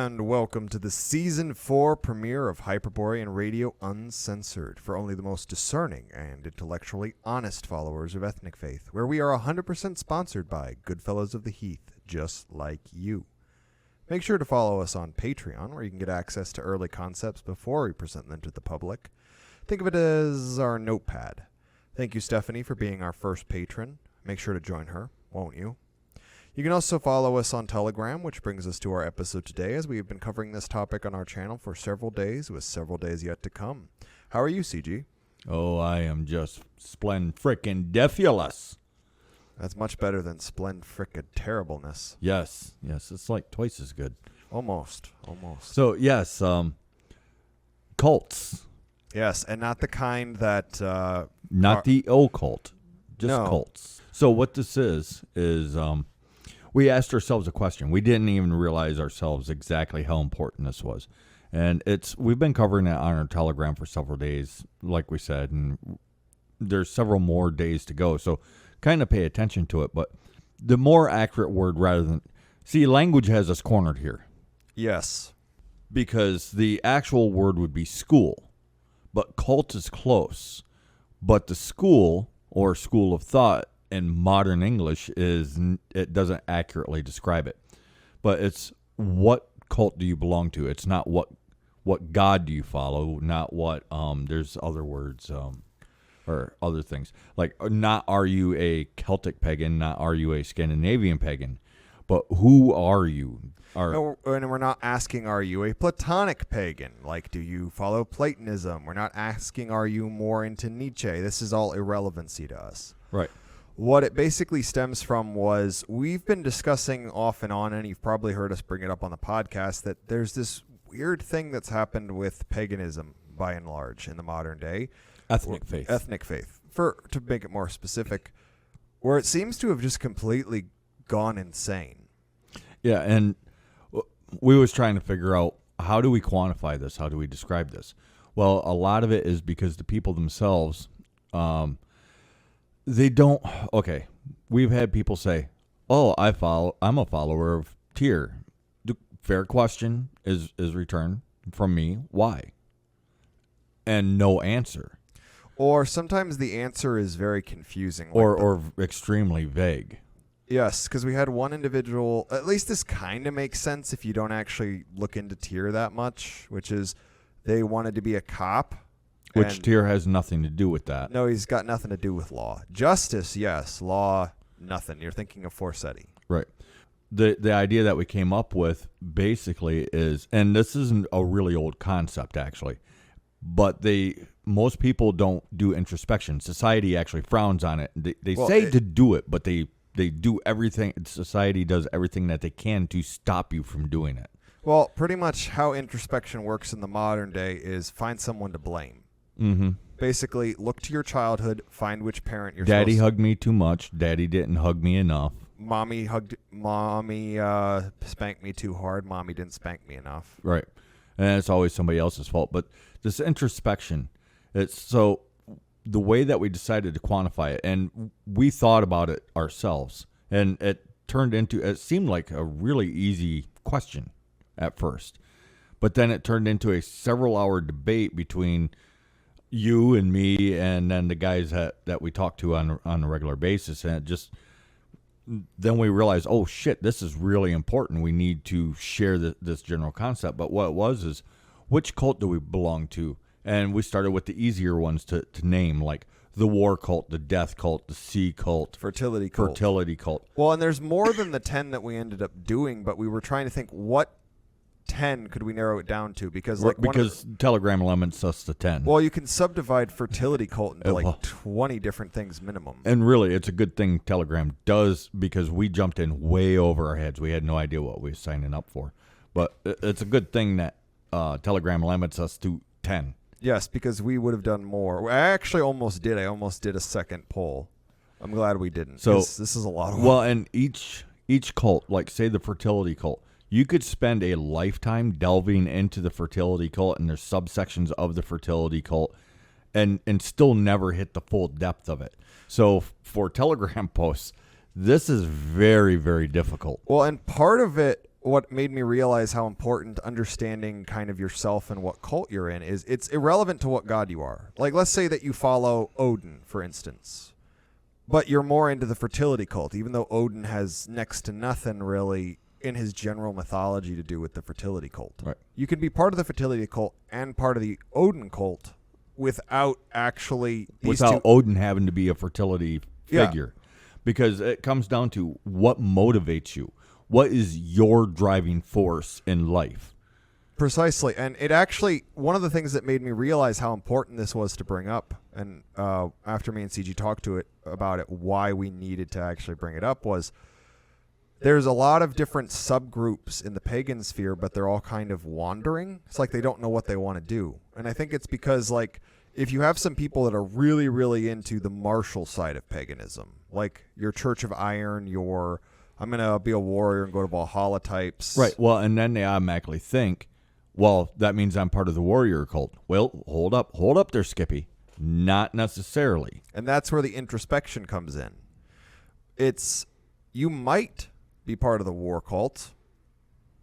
and welcome to the Season 4 premiere of Hyperborean Radio Uncensored for only the most discerning and intellectually honest followers of ethnic faith, where we are 100% sponsored by Goodfellows of the Heath, just like you. Make sure to follow us on Patreon, where you can get access to early concepts before we present them to the public. Think of it as our notepad. Thank you, Stephanie, for being our first patron. Make sure to join her, won't you? You can also follow us on Telegram, which brings us to our episode today, as we have been covering this topic on our channel for several days, with several days yet to come. How are you, CG? Oh, I am just splendfrickin-defulous. That's much better than splend-frickin' terribleness. Yes, it's like twice as good. Almost. So, yes, cults. Yes, and not the kind that... Not the occult, just No. cults. So what this is we asked ourselves a question. We didn't even realize ourselves exactly how important this was. And we've been covering it on our Telegram for several days, like we said, and there's several more days to go. So kind of pay attention to it. But the more accurate word language has us cornered here. Yes. Because the actual word would be school. But cult is close. But the school, or school of thought, in modern English, it doesn't accurately describe it. But it's what cult do you belong to? It's not what God do you follow, not what, there's other words, or other things. Like, not are you a Celtic pagan, not are you a Scandinavian pagan, but who are you? No, and we're not asking, are you a Platonic pagan? Like, do you follow Platonism? We're not asking, are you more into Nietzsche? This is all irrelevancy to us. Right. What it basically stems from was we've been discussing off and on, and you've probably heard us bring it up on the podcast, that there's this weird thing that's happened with paganism, by and large, in the modern day. Ethnic faith. To make it more specific, where it seems to have just completely gone insane. Yeah, and we was trying to figure out, how do we quantify this? How do we describe this? Well, a lot of it is because the people themselves, they don't. Okay, we've had people say, "Oh, I'm a follower of Tyr." The fair question is returned from me. Why? And no answer. Or sometimes the answer is very confusing, or extremely vague. Yes, because we had one individual, at least this kind of makes sense if you don't actually look into Tyr that much, which is they wanted to be a cop. Which Tyr has nothing to do with that. No, he's got nothing to do with law. Justice, yes. Law, nothing. You're thinking of Forseti. Right. The idea that we came up with basically is, and this isn't a really old concept actually, but most people don't do introspection. Society actually frowns on it. They say to do it, but they do everything. Society does everything that they can to stop you from doing it. Well, pretty much how introspection works in the modern day is find someone to blame. Mm-hmm. Basically, look to your childhood, find which parent you're Daddy hugged me too much. Daddy didn't hug me enough. Mommy spanked me too hard. Mommy didn't spank me enough. Right. And it's always somebody else's fault. But this introspection, so the way that we decided to quantify it, and we thought about it ourselves, and it seemed like a really easy question at first. But then it turned into a several-hour debate between you and me and then the guys that we talk to on a regular basis. And then we realized, oh, shit, this is really important. We need to share this general concept. But what it was is, which cult do we belong to? And we started with the easier ones to name, like the war cult, the death cult, the sea cult, fertility cult. Well, and there's more than the 10 that we ended up doing, but we were trying to think what 10 could we narrow it down to, because Telegram limits us to 10. Well, you can subdivide fertility cult into 20 different things minimum. And really, it's a good thing Telegram does, because we jumped in way over our heads. We had no idea what we were signing up for. But it's a good thing that Telegram limits us to 10. Yes, because we would have done more. I actually almost did. I almost did a second poll. I'm glad we didn't. So this is a lot of work. Well, and each cult, like say the fertility cult, you could spend a lifetime delving into the fertility cult and there's subsections of the fertility cult and still never hit the full depth of it. So for Telegram posts, this is very, very difficult. Well, and part of it what made me realize how important understanding kind of yourself and what cult you're in is it's irrelevant to what god you are. Like, let's say that you follow Odin, for instance, but you're more into the fertility cult, even though Odin has next to nothing really in his general mythology to do with the fertility cult. Right. You can be part of the fertility cult and part of the Odin cult without actually without Odin having to be a fertility figure. Because it comes down to what motivates you. What is your driving force in life? Precisely. And it actually, one of the things that made me realize how important this was to bring up, and after me and CG talked about it, why we needed to actually bring it up was there's a lot of different subgroups in the pagan sphere, but they're all kind of wandering. It's like they don't know what they want to do. And I think it's because, like, if you have some people that are really, really into the martial side of paganism, like your Church of Iron, your I'm going to be a warrior and go to Valhalla types. Right. Well, and then they automatically think, well, that means I'm part of the warrior cult. Well, hold up there, Skippy. Not necessarily. And that's where the introspection comes in. It's, you might be part of the war cult,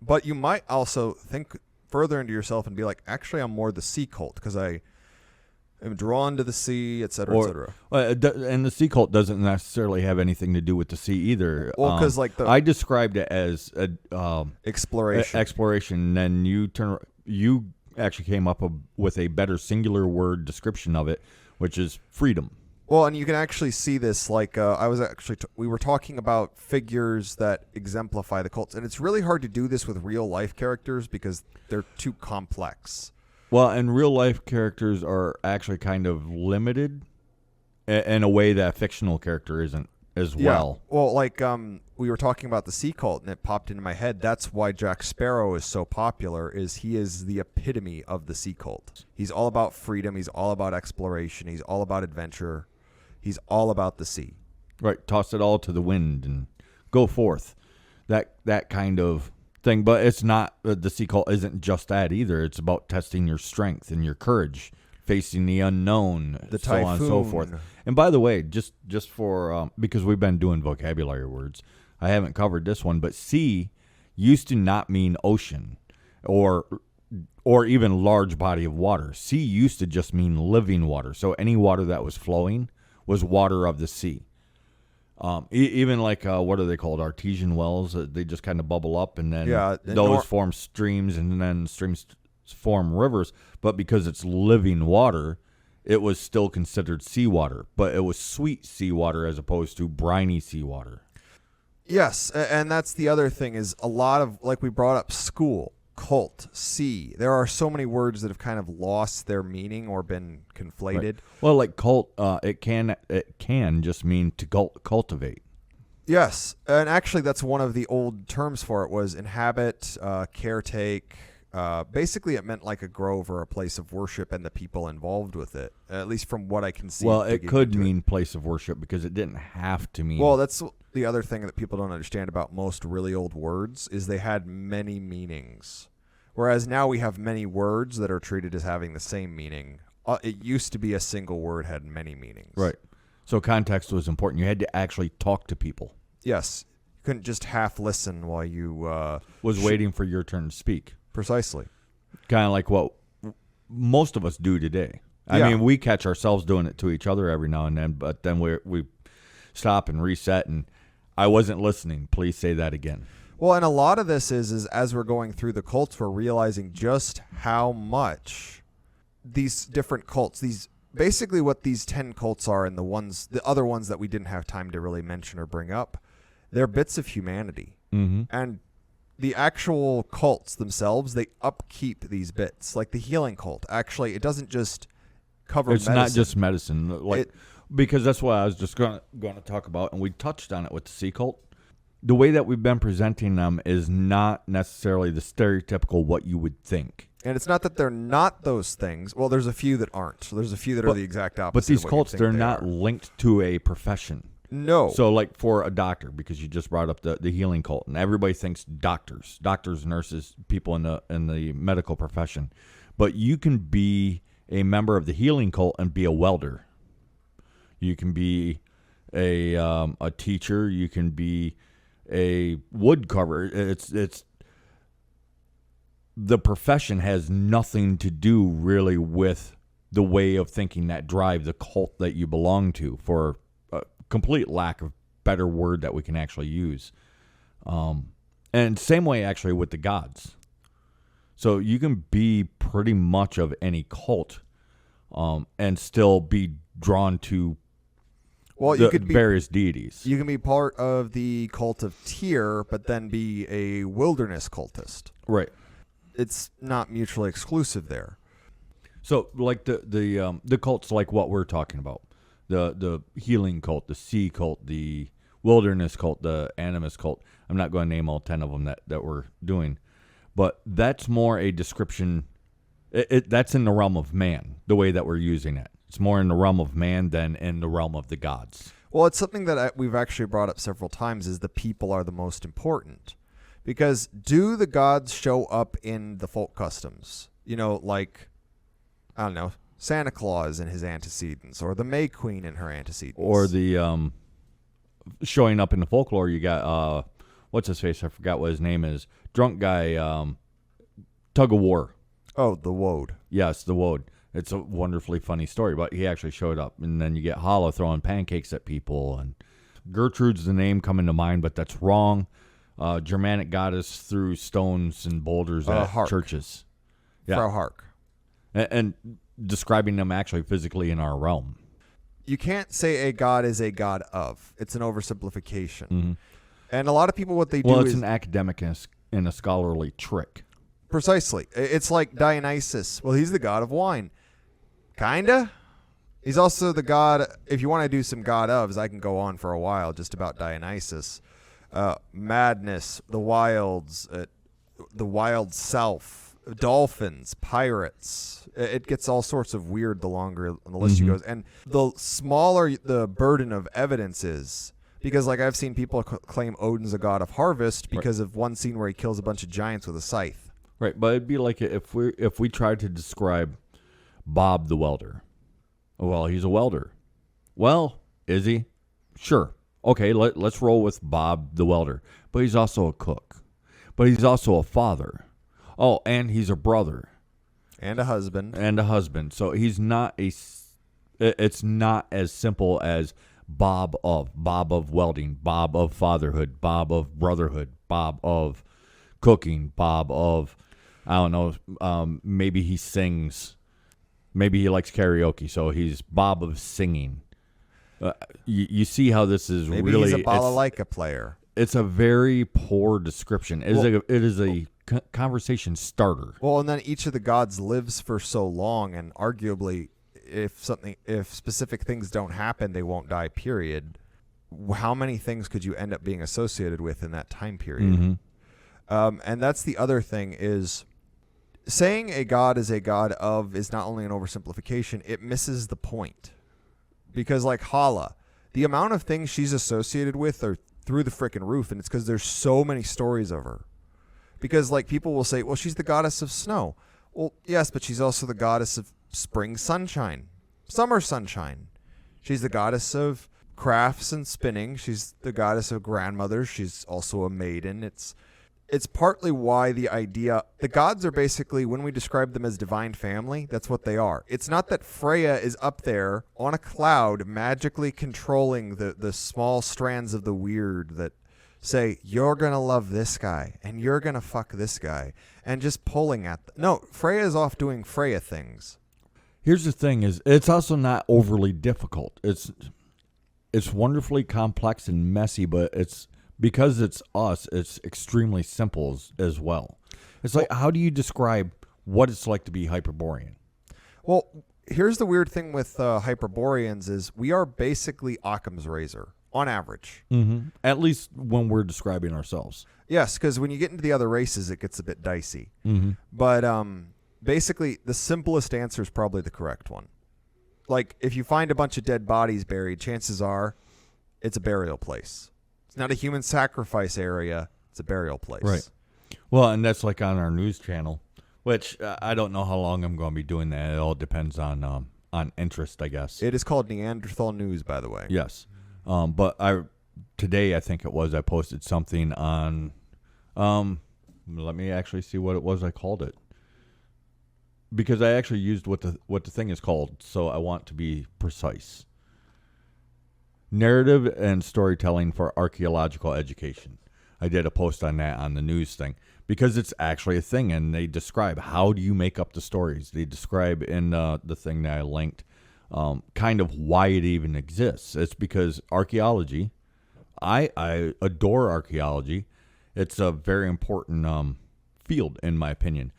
but you might also think further into yourself and be like, actually, I'm more the sea cult because I am drawn to the sea, et cetera, et cetera. And the sea cult doesn't necessarily have anything to do with the sea either. Well, because I described it as exploration. Exploration. And then you actually came up with a better singular word description of it, which is freedom. Well, and you can actually see this, like, we were talking about figures that exemplify the cults, and it's really hard to do this with real life characters because they're too complex. Well, and real life characters are actually kind of limited in a way that a fictional character isn't as well. Yeah. Well, like, we were talking about the sea cult, and it popped into my head. That's why Jack Sparrow is so popular, is he is the epitome of the sea cult. He's all about freedom. He's all about exploration. He's all about adventure. He's all about the sea. Right. Toss it all to the wind and go forth. That kind of thing. But it's not, the sea cult isn't just that either. It's about testing your strength and your courage, facing the unknown, the so on and so forth. And by the way, just for, because we've been doing vocabulary words, I haven't covered this one, but sea used to not mean ocean or even large body of water. Sea used to just mean living water. So any water that was flowing was water of the sea. Even like, what are they called? Artesian wells. They just kind of bubble up, and then those form streams, and then streams form rivers. But because it's living water, it was still considered seawater. But it was sweet seawater as opposed to briny seawater. Yes, and that's the other thing is a lot of, like we brought up, school, cult, sea. There are so many words that have kind of lost their meaning or been conflated. Right. Well, like cult, it can just mean to cultivate. Yes, and actually that's one of the old terms for it was inhabit, caretake. Basically, it meant like a grove or a place of worship and the people involved with it, at least from what I can see. Well, it could mean place of worship because it didn't have to mean. Well, that's the other thing that people don't understand about most really old words is they had many meanings. Whereas now we have many words that are treated as having the same meaning. It used to be a single word had many meanings. Right. So context was important. You had to actually talk to people. Yes. You couldn't just half listen while you was waiting for your turn to speak. Precisely. Kind of like what most of us do today. I mean, we catch ourselves doing it to each other every now and then, but then we stop and reset, and I wasn't listening. Please say that again. Well, and a lot of this is as we're going through the cults, we're realizing just how much these different cults, basically what these 10 cults are, and the other ones that we didn't have time to really mention or bring up, they're bits of humanity. Mm-hmm. And the actual cults themselves, they upkeep these bits. Like the healing cult, actually, it doesn't just cover medicine. It's not just medicine. Because that's what I was just going to talk about, and we touched on it with the sea cult. The way that we've been presenting them is not necessarily the stereotypical what you would think. And it's not that they're not those things. Well, there's a few that aren't. So there's a few that are the exact opposite. But these of what cults, you think they're they not are. linked to a profession. No. So like for a doctor, because you just brought up the healing cult, and everybody thinks doctors, nurses, people in the medical profession. But you can be a member of the healing cult and be a welder. You can be a teacher. You can be a wood carver. It's the profession has nothing to do really with the way of thinking that drive the cult that you belong to, for a complete lack of better word that we can actually use. And same way actually with the gods. So you can be pretty much of any cult and still be drawn to you could be various deities. You can be part of the cult of Tyr, but then be a wilderness cultist. Right. It's not mutually exclusive there. So, like the cults, like what we're talking about, the healing cult, the sea cult, the wilderness cult, the animist cult. I'm not going to name all 10 of them that we're doing, but that's more a description. That's in the realm of man, the way that we're using it. It's more in the realm of man than in the realm of the gods. Well, it's something that we've actually brought up several times, is the people are the most important. Because do the gods show up in the folk customs? Like, I don't know, Santa Claus and his antecedents, or the May Queen and her antecedents. Or the showing up in the folklore, you got, what's his face? I forgot what his name is. Drunk guy, Tug of War. Oh, the Woad. Yes, the Woad. It's a wonderfully funny story, but he actually showed up. And then you get Hala throwing pancakes at people. And Gertrude's the name coming to mind, but that's wrong. Germanic goddess threw stones and boulders at Hark. churches. Yeah. Frau Hark. And describing them actually physically in our realm. You can't say a god is a god of. It's an oversimplification. Mm-hmm. And a lot of people, what they do Well, it's is... an academic and a scholarly trick. Precisely. It's like Dionysus. Well, he's the god of wine. Kinda. He's also the god... If you want to do some god ofs, I can go on for a while just about Dionysus. Madness, the wilds, the wild self, dolphins, pirates. It gets all sorts of weird the longer the list Mm-hmm. goes. And the smaller the burden of evidence is... Because, like, I've seen people claim Odin's a god of harvest because of one scene where he kills a bunch of giants with a scythe. Right, but it'd be like if we tried to describe Bob the welder. Well, he's a welder. Well, is he? Sure. Okay, let's roll with Bob the welder. But he's also a cook. But he's also a father. Oh, and he's a brother. And a husband. So he's not it's not as simple as Bob of welding, Bob of fatherhood, Bob of brotherhood, Bob of cooking, Bob of, I don't know, maybe he sings. Maybe he likes karaoke, so he's Bob of singing. You see how this is Maybe really... he's a balalaika player. It's a very poor description. It is a conversation starter. Well, and then each of the gods lives for so long, and arguably, if specific things don't happen, they won't die, period. How many things could you end up being associated with in that time period? Mm-hmm. And that's the other thing, is saying a god is a god of is not only an oversimplification, it misses the point. Because, like Hala, the amount of things she's associated with are through the frickin' roof, and it's because there's so many stories of her. Because, like, people will say, well, she's the goddess of snow. Well, yes, but she's also the goddess of spring sunshine, summer sunshine. She's the goddess of crafts and spinning. She's the goddess of grandmothers. She's also a maiden. It's partly why the gods are basically, when we describe them as divine family, that's what they are. It's not that Freya is up there on a cloud magically controlling the small strands of the weird that say, you're going to love this guy and you're going to fuck this guy, and just pulling at them. No, Freya is off doing Freya things. Here's the thing: is it's also not overly difficult. It's wonderfully complex and messy, but it's because it's us. It's extremely simple as well. It's like, how do you describe what it's like to be Hyperborean? Well, here's the weird thing with Hyperboreans is we are basically Occam's razor on average. Mm-hmm. At least when we're describing ourselves. Yes, because when you get into the other races, it gets a bit dicey. Mm-hmm. But basically, the simplest answer is probably the correct one. Like, if you find a bunch of dead bodies buried, chances are it's a burial place. It's not a human sacrifice area. It's a burial place. Right. Well, and that's like on our news channel, which I don't know how long I'm going to be doing that. It all depends on interest, I guess. It is called Neanderthal News, by the way. Yes. But today, I think it was, I posted something on Let me actually see what it was I called it. Because I actually used what the thing is called, so I want to be precise. Narrative and storytelling for archaeological education. I did a post on that on the news thing because it's actually a thing, and they describe how do you make up the stories. They describe in the thing that I linked kind of why it even exists. It's because archaeology, I adore archaeology. It's a very important field, in my opinion.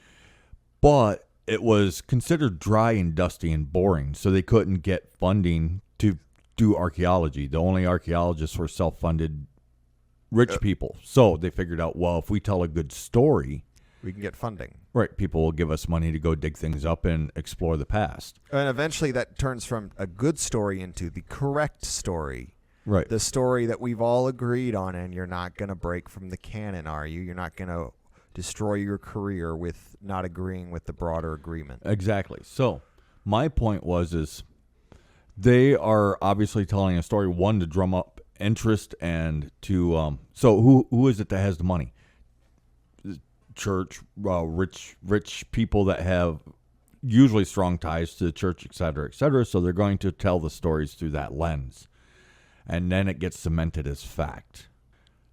But it was considered dry and dusty and boring, so they couldn't get funding to do archaeology. The only archaeologists were self-funded rich people. So they figured out, well, if we tell a good story, we can get funding. Right, people will give us money to go dig things up and explore the past. And eventually that turns from a good story into the correct story. Right. The story that we've all agreed on, and you're not going to break from the canon, are you? You're not going to destroy your career with not agreeing with the broader agreement. Exactly. So my point is they are obviously telling a story, one, to drum up interest and to so who is it that has the money? Church, rich people that have usually strong ties to the church, et cetera, so they're going to tell the stories through that lens, and then it gets cemented as fact.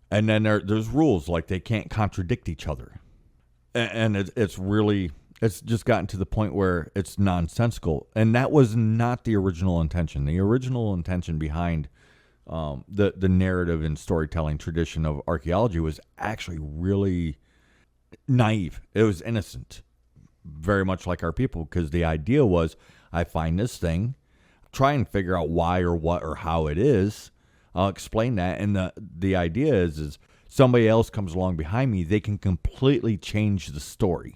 And then there's rules, like they can't contradict each other, and it's just gotten to the point where it's nonsensical, and that was not the original intention. The original intention behind the narrative and storytelling tradition of archaeology was actually really naive. It was innocent, very much like our people, because the idea was, I find this thing, try and figure out why or what or how it is. I'll explain that, and the idea is somebody else comes along behind me, they can completely change the story,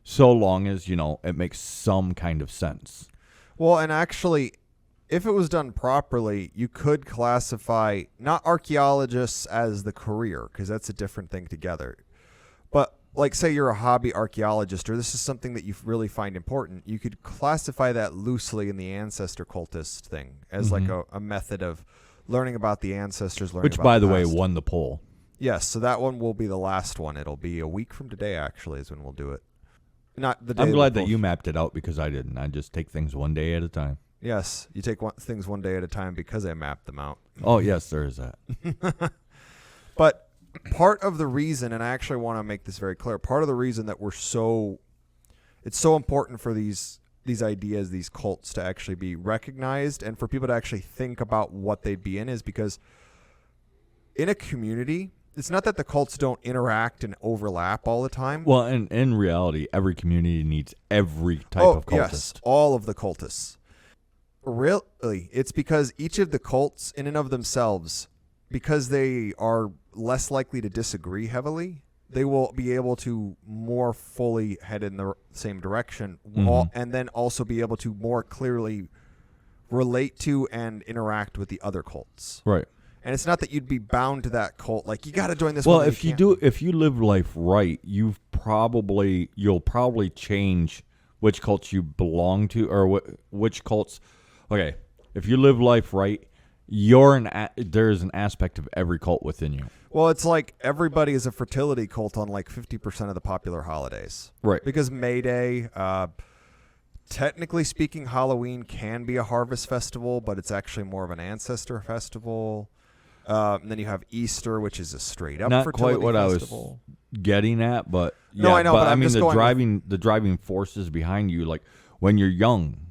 so long as it makes some kind of sense. Well, and actually, if it was done properly, you could classify not archaeologists as the career, because that's a different thing together. But like, say you're a hobby archaeologist, or this is something that you really find important, you could classify that loosely in the ancestor cultist thing as like a method of learning about the ancestors. Which, by the way, won the poll. Yes, so that one will be the last one. It'll be a week from today, actually, is when we'll do it. Not the day. I'm glad that you mapped it out, because I didn't. I just take things one day at a time. Yes, you take things one day at a time because I mapped them out. Oh, yes, there is that. But part of the reason, and I actually want to make this very clear, part of the reason that it's so important for these ideas, these cults, to actually be recognized and for people to actually think about what they'd be in, is because in a community, it's not that the cults don't interact and overlap all the time. Well, and in reality, every community needs every type of cultist. Yes, all of the cultists. Really, it's because each of the cults in and of themselves, because they are less likely to disagree heavily, they will be able to more fully head in the same direction, and then also be able to more clearly relate to and interact with the other cults. Right. And it's not that you'd be bound to that cult, like you got to join this well, one. If you live life right, you'll probably change which cults you belong to, or which cults. Okay, if you live life right, there's an aspect of every cult within you. Well, it's like everybody is a fertility cult on like 50% of the popular holidays. Right. Because May Day, technically speaking, Halloween can be a harvest festival, but it's actually more of an ancestor festival. And then you have Easter, which is a straight up fertility festival. Not quite what I was getting at, but yeah. No, I know, but I mean the driving forces behind you, like when you're young,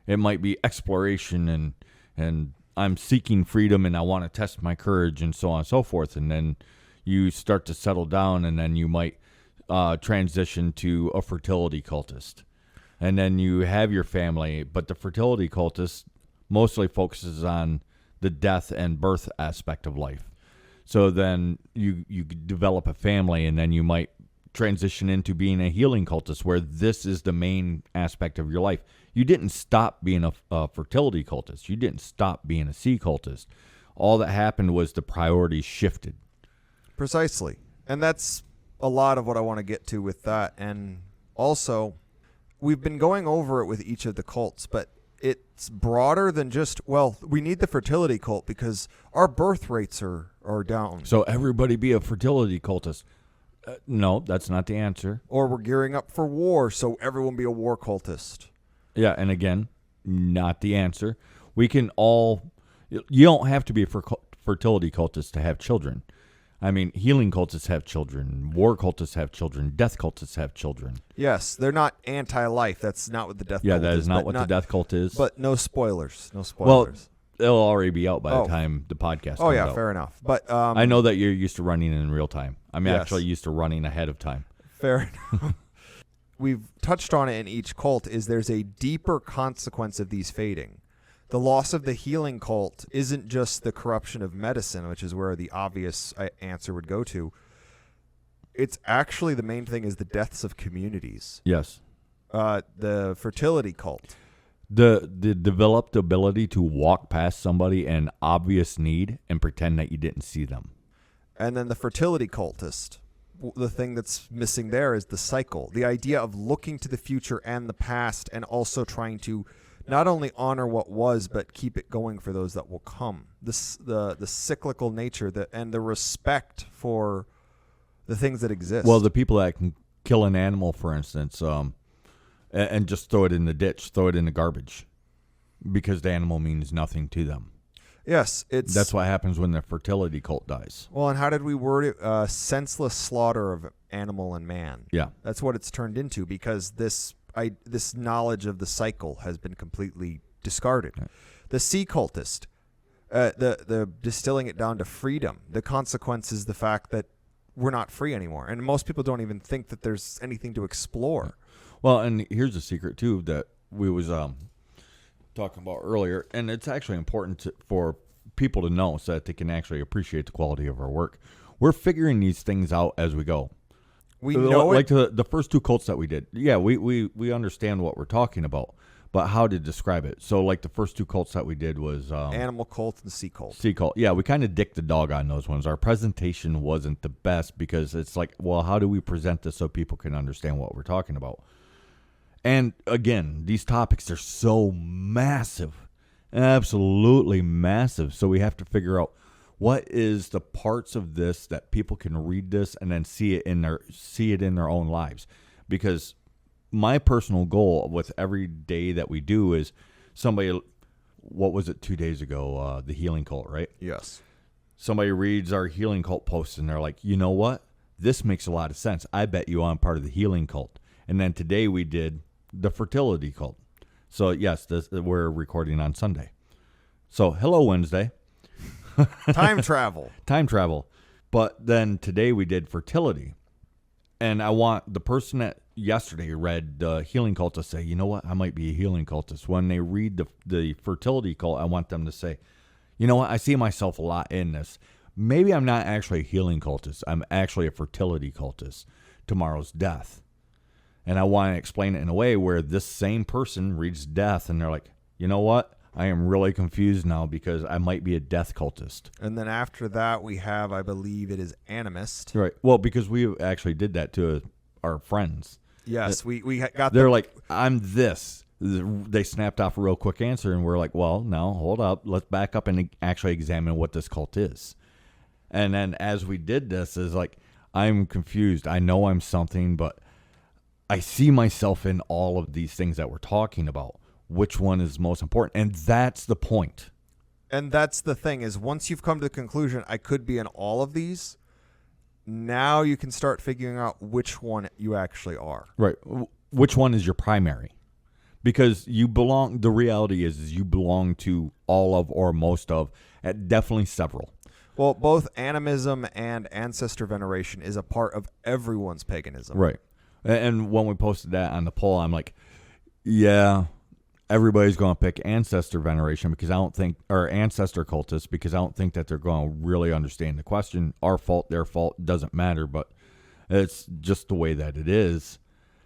it might be exploration and I'm seeking freedom and I want to test my courage and so on and so forth. And then you start to settle down, and then you might transition to a fertility cultist. And then you have your family, but the fertility cultist mostly focuses on the death and birth aspect of life. So then you develop a family, and then you might transition into being a healing cultist, where this is the main aspect of your life. You didn't stop being a fertility cultist. You didn't stop being a sea cultist. All that happened was the priorities shifted. Precisely. And that's a lot of what I want to get to with that. And also, we've been going over it with each of the cults, but it's broader than just, well, we need the fertility cult because our birth rates are down. So everybody be a fertility cultist. No, that's not the answer. Or we're gearing up for war, so everyone be a war cultist. Yeah, and again, not the answer. We can all. You don't have to be a fertility cultist to have children. I mean, healing cultists have children. War cultists have children. Death cultists have children. Yes, they're not anti-life. That's not what the death cult is. Yeah, that is not what the death cult is. But no spoilers. No Well, spoilers. it'll already be out by the time the podcast comes out. Fair enough. But I know that you're used to running in real time. I'm Yes. actually used to running ahead of time. Fair enough. We've touched on it in each cult is there's a deeper consequence of these fading. The loss of the healing cult isn't just the corruption of medicine, which is where the obvious answer would go to. It's actually the main thing is the deaths of communities. Yes. The fertility cult. The developed ability to walk past somebody in obvious need and pretend that you didn't see them. And then the fertility cultist. The thing that's missing there is the cycle. The idea of looking to the future and the past and also trying to not only honor what was, but keep it going for those that will come. The cyclical nature and the respect for the things that exist. Well, the people that can kill an animal, for instance, and just throw it in the ditch, throw it in the garbage, because the animal means nothing to them. Yes, that's what happens when the fertility cult dies. Well, and how did we word it? Senseless slaughter of animal and man. Yeah, that's what it's turned into because this knowledge of the cycle has been completely discarded. Right. The sea cultist, the distilling it down to freedom. The consequence is the fact that we're not free anymore, and most people don't even think that there's anything to explore. Well, and here's a secret too that we was talking about earlier, and it's actually important for people to know so that they can actually appreciate the quality of our work. We're figuring these things out as we go. We know like the first two cults that we did. Yeah, we understand what we're talking about, but how to describe it. So like the first two cults that we did was animal cult and sea cult. Sea cult. Yeah, we kind of dicked the dog on those ones. Our presentation wasn't the best because it's like, well, how do we present this so people can understand what we're talking about? And again, these topics are so massive, absolutely massive. So we have to figure out what is the parts of this that people can read this and then see it in their own lives. Because my personal goal with every day that we do is somebody, what was it 2 days ago? The healing cult, right? Yes. Somebody reads our healing cult post and they're like, you know what? This makes a lot of sense. I bet you I'm part of the healing cult. And then today we did the fertility cult. So yes, we're recording on Sunday. So hello Wednesday. Time travel. Time travel. But then today we did fertility. And I want the person that yesterday read the healing cult to say, you know what, I might be a healing cultist. When they read the fertility cult, I want them to say, you know what, I see myself a lot in this. Maybe I'm not actually a healing cultist. I'm actually a fertility cultist. Tomorrow's death. And I want to explain it in a way where this same person reads death and they're like, you know what? I am really confused now because I might be a death cultist. And then after that, we have, I believe it is animist. Right. Well, because we actually did that to our friends. Yes, we got They're like, I'm this. They snapped off a real quick answer and we're like, well, no, hold up. Let's back up and actually examine what this cult is. And then as we did this, is like, I'm confused. I know I'm something, but I see myself in all of these things that we're talking about. Which one is most important? And that's the point. And that's the thing is once you've come to the conclusion, I could be in all of these, now you can start figuring out which one you actually are. Right. Which one is your primary? Because you belong, the reality is you belong to all of or most of, definitely several. Well, both animism and ancestor veneration is a part of everyone's paganism. Right. And when we posted that on the poll, I'm like, yeah, everybody's going to pick ancestor veneration because I don't think, or ancestor cultists, because I don't think that they're going to really understand the question. Our fault, their fault, doesn't matter, but it's just the way that it is.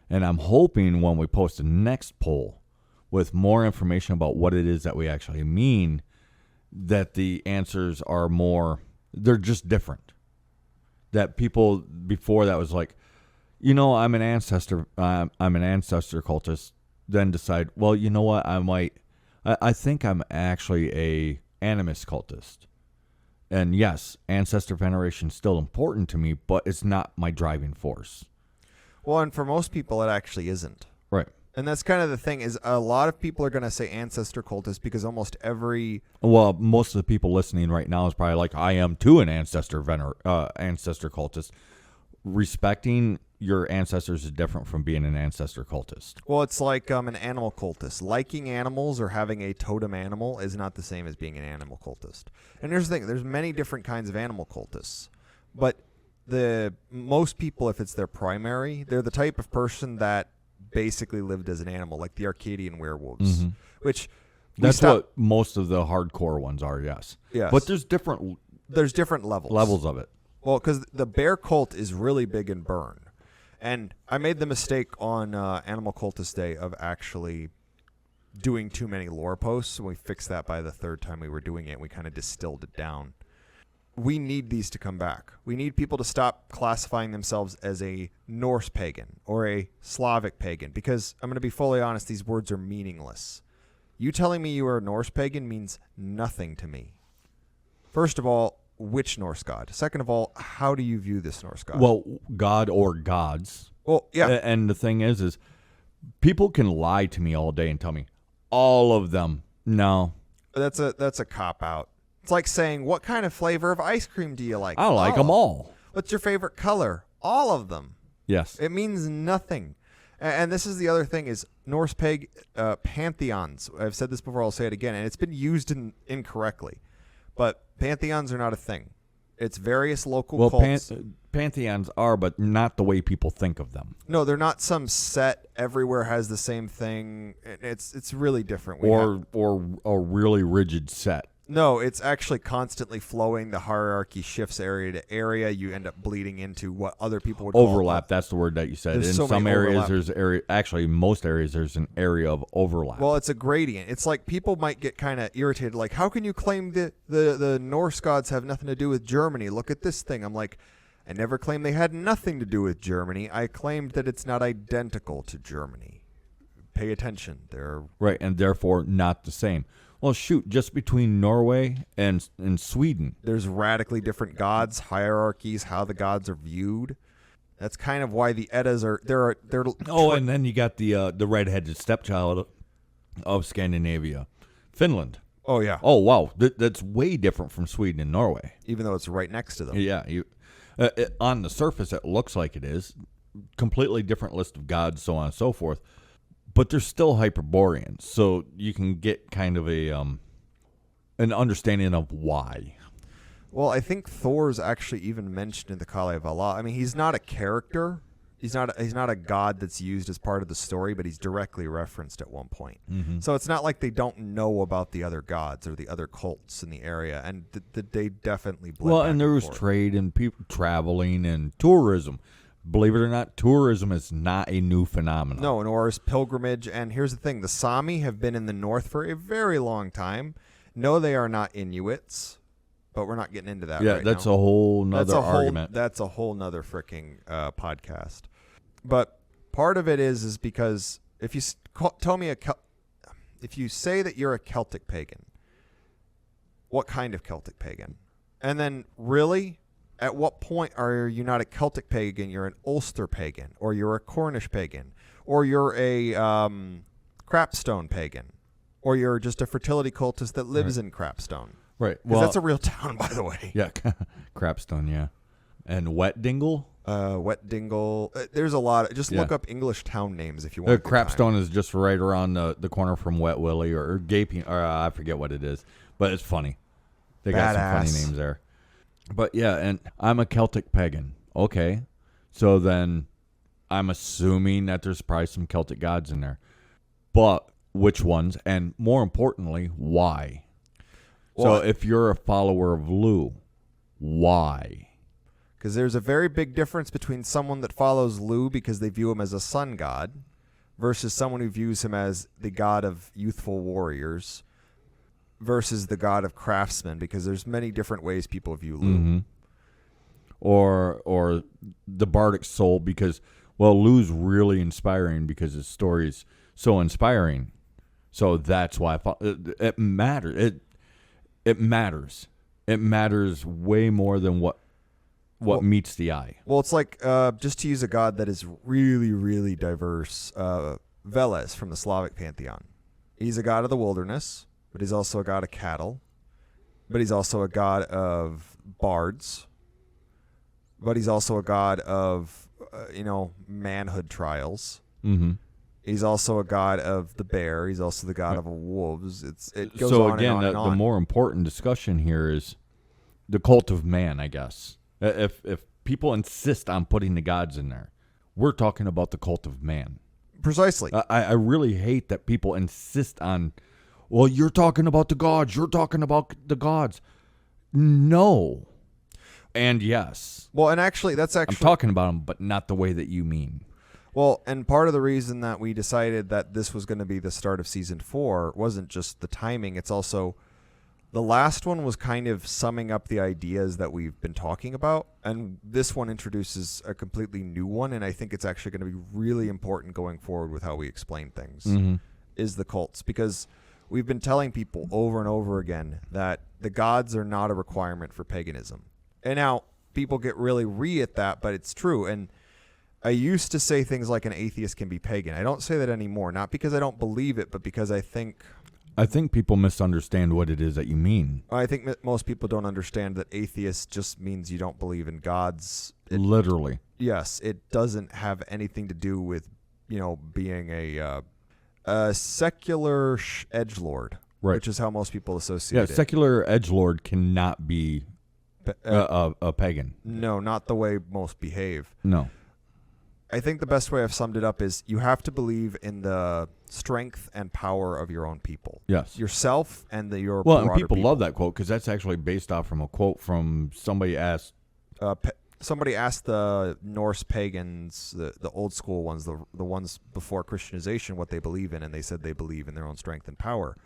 And I'm hoping when we post the next poll with more information about what it is that we actually mean, that the answers are more, they're just different. That people before that was like, you know, I'm an ancestor cultist, then decide, well, you know what, I think I'm actually a animist cultist. And yes, ancestor veneration is still important to me, but it's not my driving force. Well, and for most people, it actually isn't. Right. And that's kind of the thing is a lot of people are going to say ancestor cultist because almost every... Well, most of the people listening right now is probably like, I am too an ancestor cultist. Respecting your ancestors is different from being an ancestor cultist. Well, it's like an animal cultist. Liking animals or having a totem animal is not the same as being an animal cultist. And here's the thing. There's many different kinds of animal cultists. But most people, if it's their primary, they're the type of person that basically lived as an animal, like the Arcadian werewolves, which... That's what most of the hardcore ones are, yes. Yes. But there's different levels of it. Well, because the bear cult is really big in Burn. And I made the mistake on Animal Cultist Day of actually doing too many lore posts, and we fixed that by the third time we were doing it. We kind of distilled it down. We need these to come back. We need people to stop classifying themselves as a Norse pagan or a Slavic pagan, because I'm going to be fully honest, these words are meaningless. You telling me you are a Norse pagan means nothing to me. First of all, which Norse god? Second of all, how do you view this Norse god? Well, god or gods. Well, yeah. And the thing is people can lie to me all day and tell me all of them. No. That's a cop-out. It's like saying, what kind of flavor of ice cream do you like? I like them all. What's your favorite color? All of them. Yes. It means nothing. And this is the other thing is Norse pantheons. I've said this before, I'll say it again, and it's been used incorrectly. But pantheons are not a thing. It's various local cults. Pantheons are, but not the way people think of them. No, they're not some set everywhere has the same thing. It's really different. Or a really rigid set. No, it's actually constantly flowing. The hierarchy shifts area to area. You end up bleeding into what other people would call overlap. That's the word that you said. In some areas, most areas, there's an area of overlap. Well, it's a gradient. It's like people might get kind of irritated. Like, how can you claim the Norse gods have nothing to do with Germany? Look at this thing. I'm like, I never claimed they had nothing to do with Germany. I claimed that it's not identical to Germany. Pay attention. They're right, and therefore not the same. Well, shoot, just between Norway and Sweden, there's radically different gods, hierarchies, how the gods are viewed. That's kind of why the Eddas are they're. And then you got the redheaded stepchild of Scandinavia, Finland. Oh yeah. Oh wow, that's way different from Sweden and Norway. Even though it's right next to them. Yeah, on the surface it looks like it is completely different list of gods, so on and so forth. But they're still Hyperboreans, so you can get kind of an understanding of why. Well, I think Thor's actually even mentioned in the Kalevala. I mean, he's not a character. He's not a god that's used as part of the story, but he's directly referenced at one point. Mm-hmm. So it's not like they don't know about the other gods or the other cults in the area, and they definitely blend. Well, and there was trade and people traveling and tourism. Believe it or not, tourism is not a new phenomenon. No, nor is pilgrimage. And here's the thing. The Sami have been in the north for a very long time. No, they are not Inuits, but we're not getting into that right now. Yeah, that's a whole nother argument. That's a whole nother freaking podcast. But part of it is because if you if you say that you're a Celtic pagan, what kind of Celtic pagan? And then really... At what point are you not a Celtic pagan? You're an Ulster pagan, or you're a Cornish pagan, or you're a Crapstone pagan, or you're just a fertility cultist that lives in Crapstone. Right. Well, that's a real town, by the way. Yeah, Crapstone. Yeah, and Wet Dingle. Wet Dingle. There's a lot. Just look up English town names if you want. Crapstone is just right around the corner from Wet Willie or Gaping. Or I forget what it is, but it's funny. They got some funny names there. But yeah, and I'm a Celtic pagan. Okay. So then I'm assuming that there's probably some Celtic gods in there. But which ones? And more importantly, why? Well, so if you're a follower of Lu, why? Because there's a very big difference between someone that follows Lu because they view him as a sun god versus someone who views him as the god of youthful warriors versus the god of craftsmen, because there's many different ways people view Lu. Mm-hmm. Or the bardic soul, because, well, Lu's really inspiring because his story is so inspiring. So that's why it matters. It matters. it matters way more than what meets the eye. Well, it's like, just to use a god that is really, really diverse, Veles from the Slavic pantheon. He's a god of the wilderness, but he's also a god of cattle, but he's also a god of bards, but he's also a god of, manhood trials. Mm-hmm. He's also a god of the bear. He's also the god of wolves. It goes so on again, and on and on. The more important discussion here is the cult of man, I guess. If people insist on putting the gods in there, we're talking about the cult of man. Precisely. I really hate that people insist on, well, you're talking about the gods. You're talking about the gods. No. And yes. Well, and actually, I'm talking about them, but not the way that you mean. Well, and part of the reason that we decided that this was going to be the start of season 4 wasn't just the timing. It's also the last one was kind of summing up the ideas that we've been talking about. And this one introduces a completely new one. And I think it's actually going to be really important going forward with how we explain things, is the cults. Because we've been telling people over and over again that the gods are not a requirement for paganism. And now people get really at that, but it's true. And I used to say things like an atheist can be pagan. I don't say that anymore, not because I don't believe it, but because I think people misunderstand what it is that you mean. I think that most people don't understand that atheist just means you don't believe in gods. Literally. Yes, it doesn't have anything to do with, being a secular edgelord, right? Which is how most people associate it. Yeah, secular edgelord cannot be a pagan. No, not the way most behave. No. I think the best way I've summed it up is you have to believe in the strength and power of your own people. Yes. Yourself and your well, and people love that quote because that's actually based off from a quote from somebody asked. Somebody asked the Norse pagans, the old school ones, the ones before Christianization, what they believe in, and they said they believe in their own strength and power.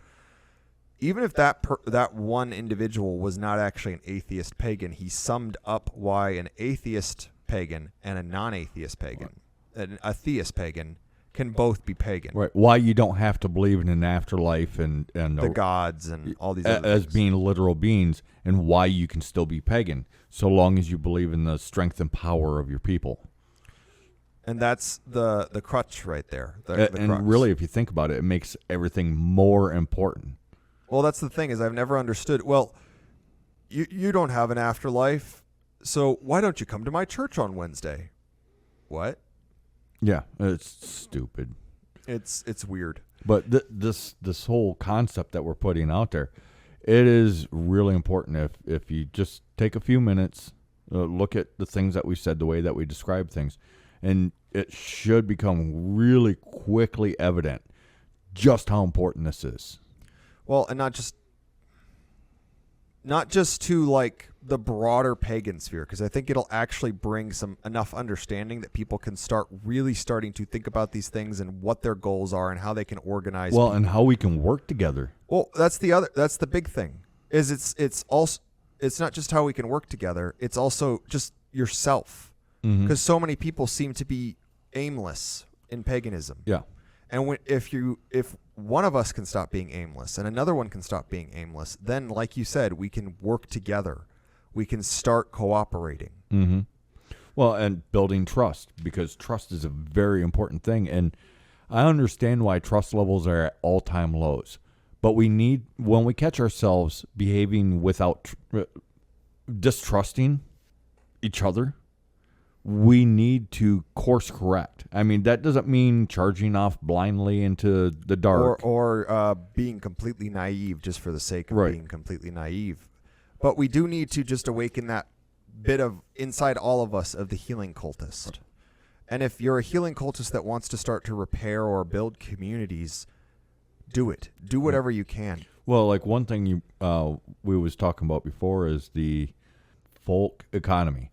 Even if that one individual was not actually an atheist pagan, he summed up why an atheist pagan and a non-atheist pagan, a theist pagan, can both be pagan. Right. Why you don't have to believe in an afterlife and the gods and all these other as things. Being literal beings, and why you can still be pagan so long as you believe in the strength and power of your people. And that's the crutch right there. And crux. Really, if you think about it, it makes everything more important. Well, that's the thing is I've never understood. Well, you don't have an afterlife. So why don't you come to my church on Wednesday? What? Yeah, it's stupid. It's weird. But this whole concept that we're putting out there, it is really important. If you just take a few minutes, look at the things that we said, the way that we describe things, and it should become really quickly evident just how important this is. Well, and not just to like the broader pagan sphere, because I think it'll actually bring enough understanding that people can starting to think about these things and what their goals are and how they can organize. Well, and how we can work together. Well, that's the big thing. Is it's not just how we can work together. It's also just yourself, because so many people seem to be aimless in paganism. Yeah. And if one of us can stop being aimless and another one can stop being aimless, then, like you said, we can work together. We can start cooperating. Mm-hmm. Well, and building trust, because trust is a very important thing. And I understand why trust levels are at all-time lows. But when we catch ourselves behaving without distrusting each other, we need to course correct. I mean, that doesn't mean charging off blindly into the dark. Or being completely naive just for the sake of being completely naive. But we do need to just awaken that bit of inside all of us of the healing cultist. And if you're a healing cultist that wants to start to repair or build communities, do it. Do whatever you can. Well, like one thing we was talking about before is the folk economy.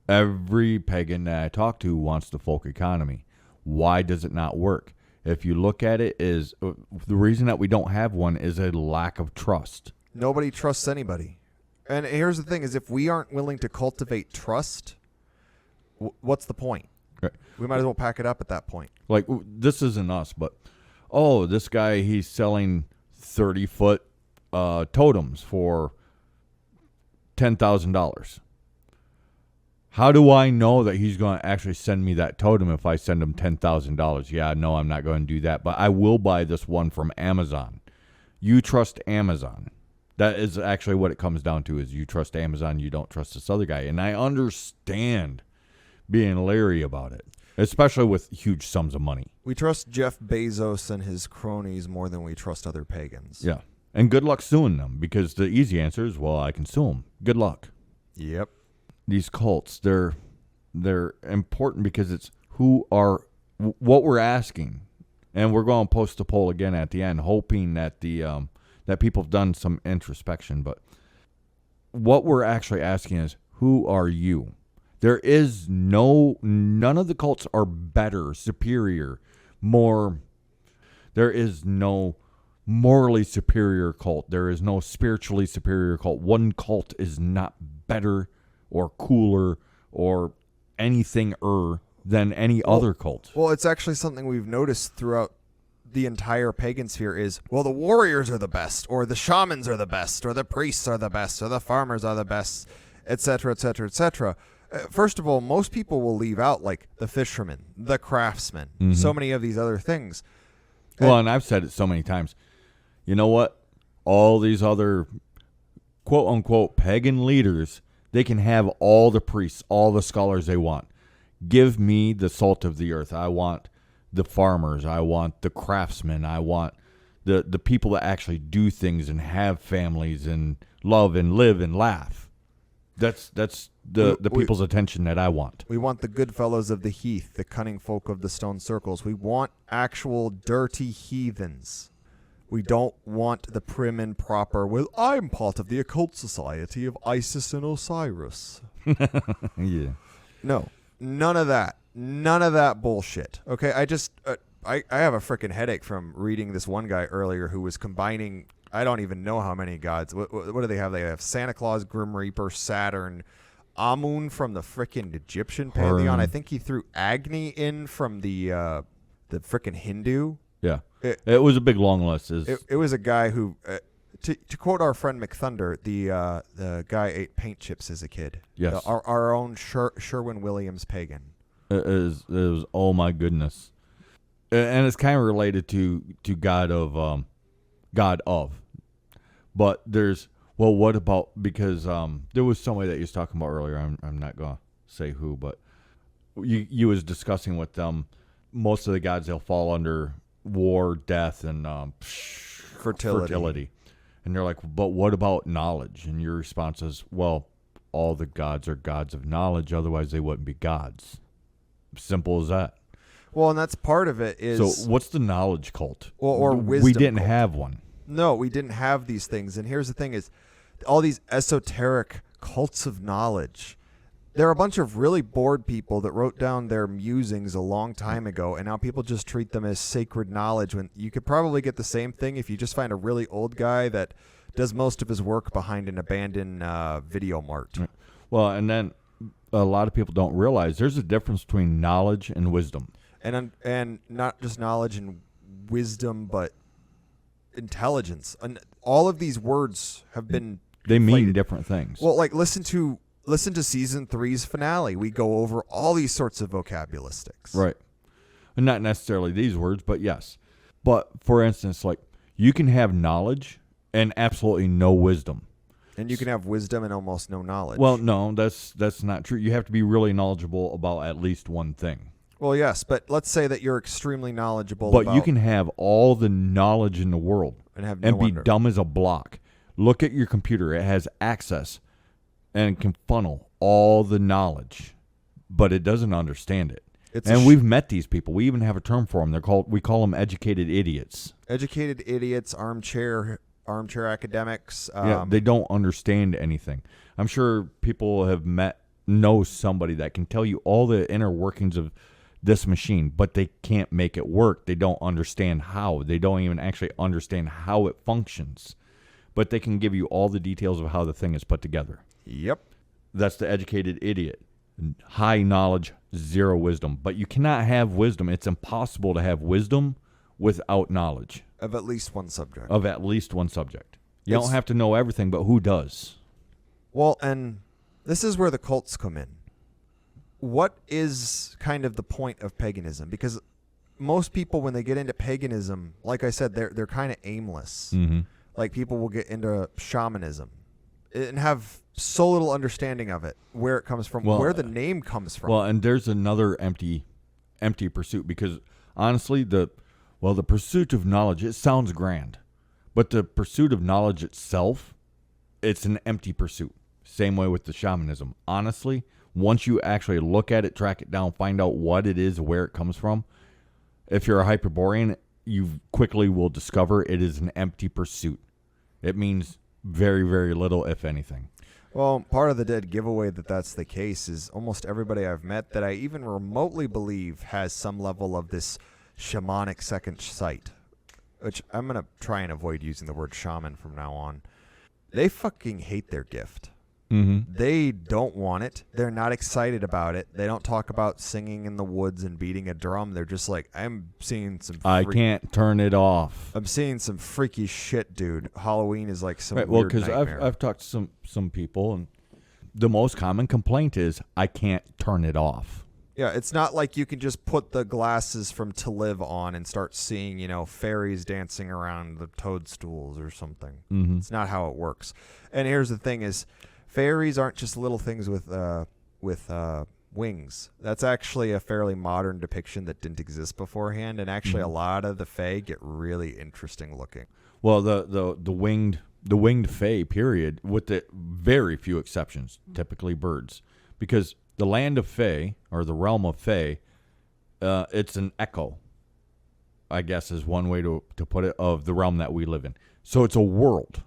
Every pagan that I talk to wants the folk economy. Why does it not work? If you look at it, is the reason that we don't have one is a lack of trust. Nobody trusts anybody. And here's the thing is if we aren't willing to cultivate trust, what's the point? Right. We might as well pack it up at that point. Like, this isn't us, but, this guy, he's selling 30-foot totems for $10,000. How do I know that he's going to actually send me that totem if I send him $10,000? Yeah, no, I'm not going to do that, but I will buy this one from Amazon. You trust Amazon. That is actually what it comes down to, is you trust Amazon, you don't trust this other guy. And I understand being leery about it, especially with huge sums of money. We trust Jeff Bezos and his cronies more than we trust other pagans. Yeah. And good luck suing them, because the easy answer is, well, I can sue them. Good luck. Yep. These cults, they're important because it's what we're asking. And we're going to post a poll again at the end, hoping that that people have done some introspection. But what we're actually asking is, who are you? There is none of the cults are better, superior, more. There is no morally superior cult. There is no spiritually superior cult. One cult is not better or cooler or anything than any other cult. Well, it's actually something we've noticed throughout the entire pagan sphere is, well, the warriors are the best, or the shamans are the best, or the priests are the best, or the farmers are the best, etc., etc., etc. First of all, most people will leave out, like, the fisherman, the craftsman, so many of these other things. Well, and I've said it so many times. You know what? All these other quote-unquote pagan leaders, they can have all the priests, all the scholars they want. Give me the salt of the earth. I want the farmers. I want the craftsmen. I want the people that actually do things and have families and love and live and laugh. That's the people's attention that I want. We want the good fellows of the heath, the cunning folk of the stone circles. We want actual dirty heathens. We don't want the prim and proper, well, I'm part of the occult society of Isis and Osiris. Yeah. No, none of that. None of that bullshit. Okay, I have a freaking headache from reading this one guy earlier who was combining, I don't even know how many gods. What do they have? They have Santa Claus, Grim Reaper, Saturn, Amun from the freaking Egyptian pantheon. I think he threw Agni in from the freaking Hindu. Yeah. It was a big long list. It was a guy who, to quote our friend McThunder, the guy ate paint chips as a kid. Yes. Our own Sherwin Williams pagan. It was, oh my goodness. And it's kind of related to God of. But there's, well, what about, because there was somebody that you was talking about earlier, I'm not going to say who, but you was discussing with them, most of the gods, they'll fall under war, death, and fertility. And they're like, but what about knowledge? And your response is, well, all the gods are gods of knowledge, otherwise they wouldn't be gods. Simple as that. Well, and that's part of it is... So what's the knowledge cult? Or wisdom We didn't cult. have one. No, we didn't have these things. And here's the thing is, all these esoteric cults of knowledge, there are a bunch of really bored people that wrote down their musings a long time ago, and now people just treat them as sacred knowledge, when you could probably get the same thing if you just find a really old guy that does most of his work behind an abandoned video mart. Well, and then a lot of people don't realize there's a difference between knowledge and wisdom. And not just knowledge and wisdom, but intelligence. And all of these words have been They conflated. mean different things. Well, like listen to season 3's finale. We go over all these sorts of vocabularistics. Right. And not necessarily these words, but yes. But for instance, like, you can have knowledge and absolutely no wisdom. And you can have wisdom and almost no knowledge. Well, no, that's not true. You have to be really knowledgeable about at least one thing. Well, yes, but let's say that you're extremely knowledgeable But about... you can have all the knowledge in the world And have and no be wonder. dumb as a block. Look at your computer. It has access and can funnel all the knowledge, but it doesn't understand it. And we've met these people. We even have a term for them. We call them educated idiots. Educated idiots, armchair academics. Yeah, they don't understand anything. I'm sure people have know somebody that can tell you all the inner workings of this machine, but they can't make it work. They don't understand how. They don't even actually understand how it functions. But they can give you all the details of how the thing is put together. Yep. That's the educated idiot. High knowledge, zero wisdom. But you cannot have wisdom. It's impossible to have wisdom without knowledge. Of at least one subject. You don't have to know everything, but who does? Well, and this is where the cults come in. What is kind of the point of paganism? Because most people, when they get into paganism, like I said, they're kind of aimless. Mm-hmm. Like people will get into shamanism and have so little understanding of it, where it comes from, where the name comes from. Well, and there's another empty pursuit, because honestly, the pursuit of knowledge, it sounds grand, but the pursuit of knowledge itself, it's an empty pursuit. Same way with the shamanism. Honestly, once you actually look at it, track it down, find out what it is, where it comes from, if you're a Hyperborean, you quickly will discover it is an empty pursuit. It means very, very little, if anything. Well, part of the dead giveaway that that's the case is almost everybody I've met that I even remotely believe has some level of this shamanic second sight, which I'm going to try and avoid using the word shaman from now on. They fucking hate their gift. Mm-hmm. They don't want it. They're not excited about it. They don't talk about singing in the woods and beating a drum. They're just like, I'm seeing some... I can't turn it off. I'm seeing some freaky shit, dude. Halloween is like some right, well, weird nightmare. I've talked to some people, and the most common complaint is, I can't turn it off. Yeah, it's not like you can just put the glasses from To Live on and start seeing, fairies dancing around the toadstools or something. Mm-hmm. It's not how it works. And here's the thing is, fairies aren't just little things with wings. That's actually a fairly modern depiction that didn't exist beforehand, and actually a lot of the fae get really interesting looking. Well, the winged fae, period, with the very few exceptions, typically birds, because the land of fae, or the realm of fae, it's an echo, I guess is one way to put it, of the realm that we live in. So it's a world.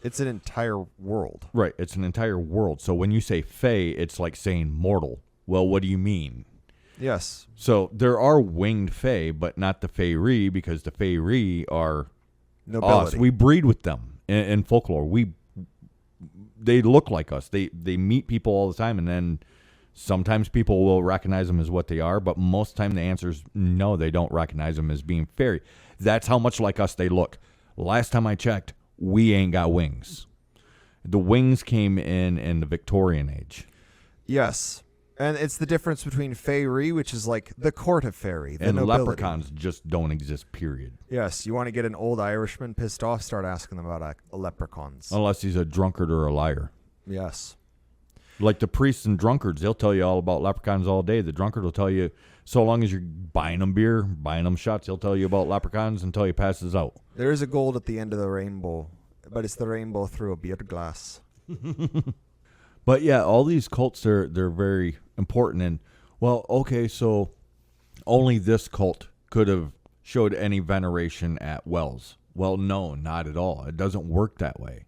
It's an entire world. Right, it's an entire world. So when you say fae, it's like saying mortal. Well, what do you mean? Yes. So there are winged fae, but not the faerie, because the faerie are nobility. Us. We breed with them in folklore. They look like us. They meet people all the time, and then sometimes people will recognize them as what they are, but most of the time the answer is no, they don't recognize them as being fairy. That's how much like us they look. Last time I checked, we ain't got wings. The wings came in the Victorian age. Yes. And it's the difference between fairy, which is like the court of fairy, the and nobility. Leprechauns just don't exist, period. Yes. You want to get an old Irishman pissed off, start asking them about leprechauns. Unless he's a drunkard or a liar. Yes. Like the priests and drunkards, they'll tell you all about leprechauns all day. The drunkard will tell you, so long as you're buying them beer, buying them shots, he'll tell you about leprechauns until he passes out. There is a gold at the end of the rainbow, but it's the rainbow through a beer glass. But yeah, all these cults, they're very important. And, well, okay, so only this cult could have showed any veneration at wells. Well, no, not at all. It doesn't work that way.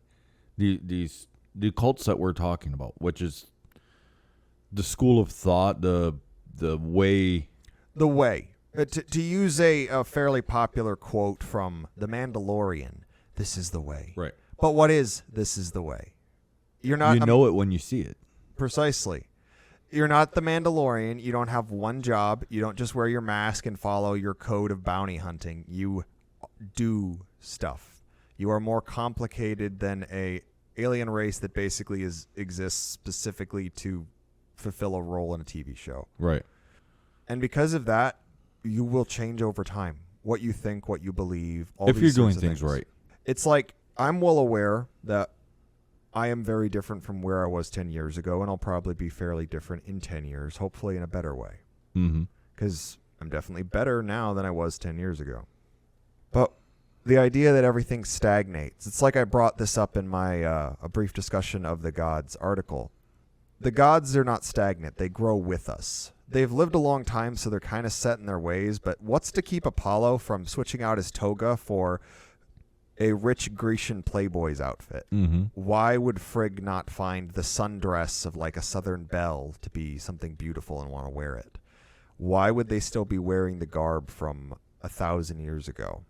The cults that we're talking about, which is the school of thought, the way. The way. To use a fairly popular quote from The Mandalorian, this is the way. Right. But what is this is the way? You're not. You know it when you see it. Precisely. You're not the Mandalorian. You don't have one job. You don't just wear your mask and follow your code of bounty hunting. You do stuff. You are more complicated than a alien race that basically exists specifically to fulfill a role in a TV show. Right. And because of that, you will change over time. What you think, what you believe. If you're doing things right. It's like, I'm well aware that I am very different from where I was 10 years ago, and I'll probably be fairly different in 10 years, hopefully in a better way. Mm-hmm. Because I'm definitely better now than I was 10 years ago. But the idea that everything stagnates, it's like I brought this up in my a brief discussion of the gods article. The gods are not stagnant. They grow with us. They've lived a long time, so they're kind of set in their ways, but what's to keep Apollo from switching out his toga for a rich Grecian playboy's outfit? Mm-hmm. Why would Frigg not find the sundress of like a southern belle to be something beautiful and want to wear it? Why would they still be wearing the garb from 1,000 years ago?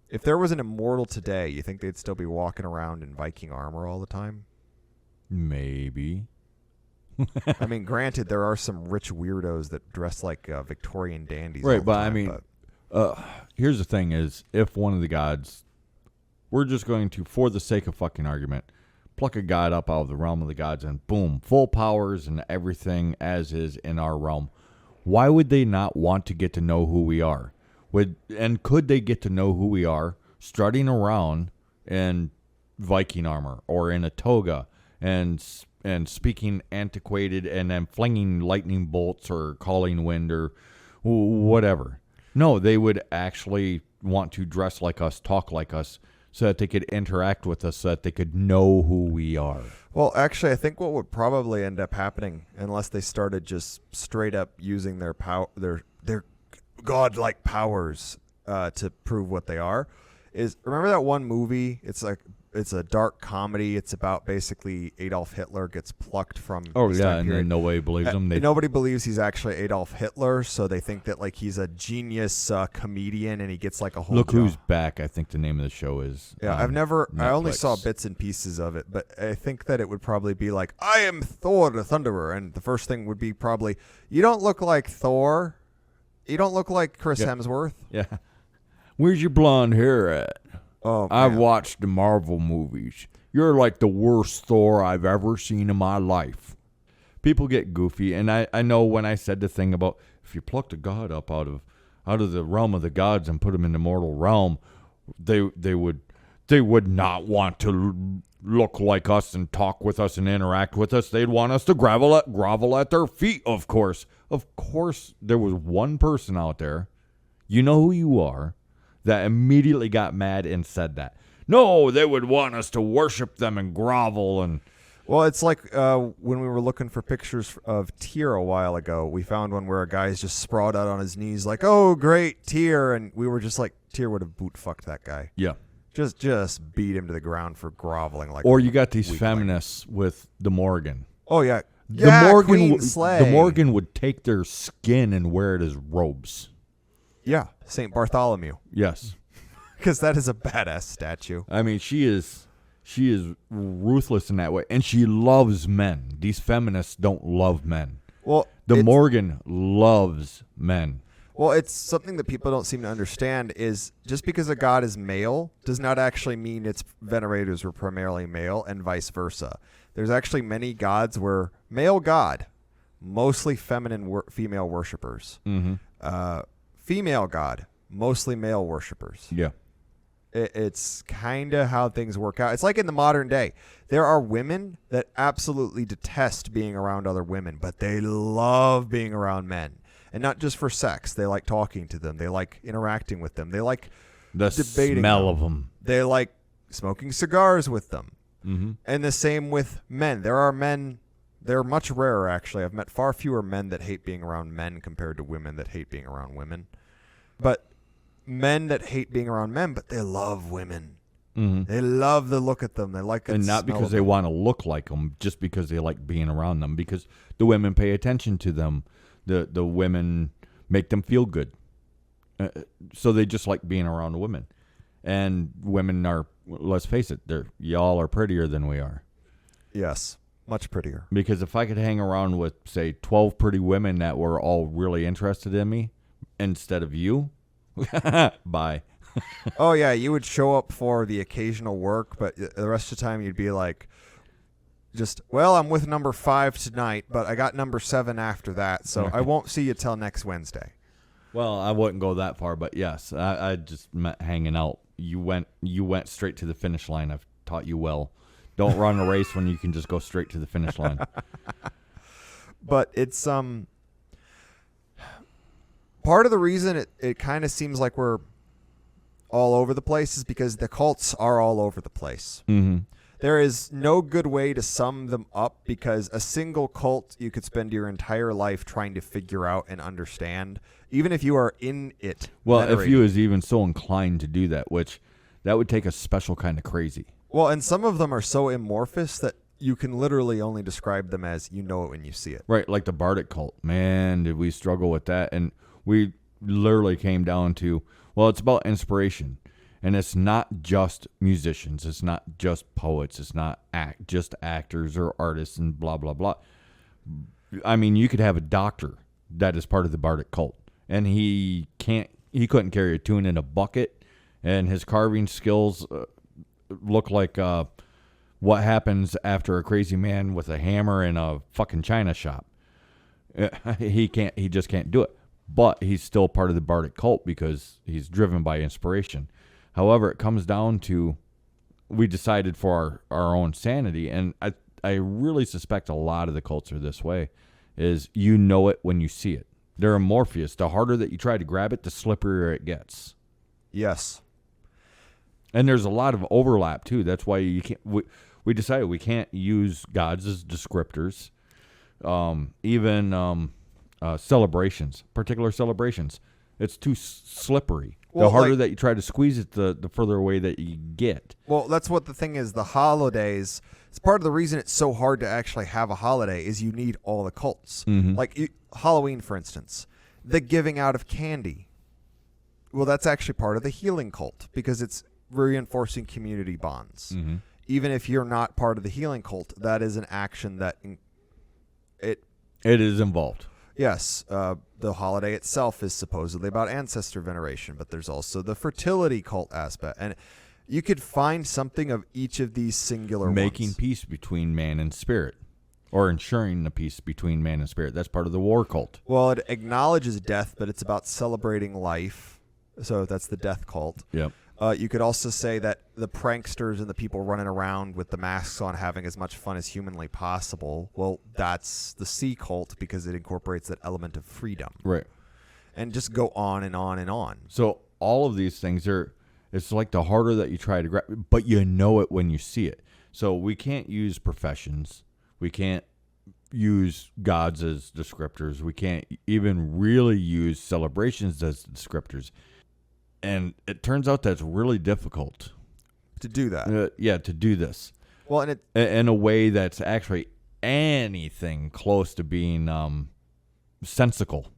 If there was an immortal today, you think they'd still be walking around in Viking armor all the time? Maybe. I mean, granted, there are some rich weirdos that dress like Victorian dandies. Right, all the but time, I mean, here's the thing is, if one of the gods, we're just going to, for the sake of fucking argument, pluck a god up out of the realm of the gods, and boom, full powers and everything as is in our realm. Why would they not want to get to know who we are? Could they get to know who we are strutting around in Viking armor or in a toga and speaking antiquated and then flinging lightning bolts or calling wind or whatever? No, they would actually want to dress like us, talk like us, so that they could interact with us, so that they could know who we are. Well, actually, I think what would probably end up happening, unless they started just straight up using their godlike powers to prove what they are, is remember that one movie? It's a dark comedy. It's about basically Adolf Hitler gets plucked from. Oh this yeah, time and period. then nobody believes him. Nobody believes he's actually Adolf Hitler, so they think that like he's a genius comedian, and he gets like a whole. Look Who's Back, I think the name of the show is. Yeah, I only Netflix. saw bits and pieces of it, but I think that it would probably be like, I am Thor the Thunderer, and the first thing would be probably, you don't look like Thor, you don't look like Chris Hemsworth. Yeah. Where's your blonde hair at? Oh, I've man. watched the Marvel movies. You're like the worst Thor I've ever seen in my life. People get goofy, and I know when I said the thing about if you plucked a god up out of the realm of the gods and put him in the mortal realm, they would not want to look like us and talk with us and interact with us. They'd want us to grovel at their feet, of course. Of course, there was one person out there, you know who you are, that immediately got mad and said that. No, they would want us to worship them and grovel and... Well, it's like when we were looking for pictures of Tyr a while ago, we found one where a guy's just sprawled out on his knees like, oh, great, Tyr. And we were just like, Tyr would have boot-fucked that guy. Yeah. Just beat him to the ground for groveling like. Or you got these weakling. Feminists with the Morgan. Oh, yeah. The Slay. Morgan would take their skin and wear it as robes. Yeah, St. Bartholomew. Yes. Because that is a badass statue. I mean, she is ruthless in that way, and she loves men. These feminists don't love men. Well, The Morgan loves men. Well, it's something that people don't seem to understand is just because a god is male does not actually mean its venerators were primarily male and vice versa. There's actually many gods where male god, mostly female worshippers. Mm-hmm. Female god, mostly male worshippers. Yeah. It's kind of how things work out. It's like in the modern day. There are women that absolutely detest being around other women, but they love being around men. And not just for sex. They like talking to them. They like interacting with them. They like The debating smell them. of them. They like smoking cigars with them. Mm-hmm. And the same with men. There are men, they're much rarer actually. I've met far fewer men that hate being around men compared to women that hate being around women. But men that hate being around men, but they love women. Mm-hmm. They love the look at them. They like it. And not because they want to look like them, just because they like being around them. Because the women pay attention to them. The women make them feel good. So they just like being around the women. And women are, let's face it, y'all are prettier than we are. Yes, much prettier. Because if I could hang around with, say, 12 pretty women that were all really interested in me instead of you, bye. Oh, yeah, you would show up for the occasional work, but the rest of the time you'd be like, I'm with number 5 tonight, but I got number 7 after that, so I won't see you till next Wednesday. Well, I wouldn't go that far, but yes, I just meant hanging out. You went straight to the finish line. I've taught you well. Don't run a race when you can just go straight to the finish line. But it's part of the reason it kind of seems like we're all over the place is because the cults are all over the place. Mm-hmm. There is no good way to sum them up because a single cult you could spend your entire life trying to figure out and understand, even if you are in it. Well, if venerating. you was even so inclined to do that, which that would take a special kind of crazy. Well, and some of them are so amorphous that you can literally only describe them as you know it when you see it. Right, like the Bardic cult. Man, did we struggle with that. And we literally came down to, well, it's about inspiration. And it's not just musicians. It's not just poets. It's not just actors or artists and blah, blah, blah. I mean, you could have a doctor that is part of the Bardic cult. And he couldn't carry a tune in a bucket. And his carving skills look like What happens after a crazy man with a hammer in a fucking china shop? He just can't do it. But he's still part of the bardic cult because he's driven by inspiration. However, it comes down to, we decided for our own sanity, and I really suspect a lot of the cults are this way, is you know it when you see it. They're a Morpheus. The harder that you try to grab it, the slipperier it gets. Yes. And there's a lot of overlap, too. That's why you can't. We decided we can't use gods as descriptors. Even celebrations, particular celebrations. It's too slippery. Well, the harder that you try to squeeze it, the further away that you get. Well, that's what the thing is. The holidays, it's part of the reason it's so hard to actually have a holiday is you need all the cults. Mm-hmm. Like Halloween, for instance, the giving out of candy. Well, that's actually part of the healing cult because it's reinforcing community bonds. Mm-hmm. Even if you're not part of the healing cult, that is an action that it is involved. Yes, the holiday itself is supposedly about ancestor veneration, but there's also the fertility cult aspect. And you could find something of each of these singular Making ones. peace between man and spirit, or ensuring the peace between man and spirit. That's part of the war cult. Well, it acknowledges death, but it's about celebrating life. So that's the death cult. Yep. You could also say that the pranksters and the people running around with the masks on having as much fun as humanly possible, well, that's the sea cult because it incorporates that element of freedom. Right. And just go on and on and on. So all of these things it's like the harder that you try to grab, but you know it when you see it. So we can't use professions. We can't use gods as descriptors. We can't even really use celebrations as descriptors. And it turns out that's really difficult To do that. to do this. Well, and In a way that's actually anything close to being sensical.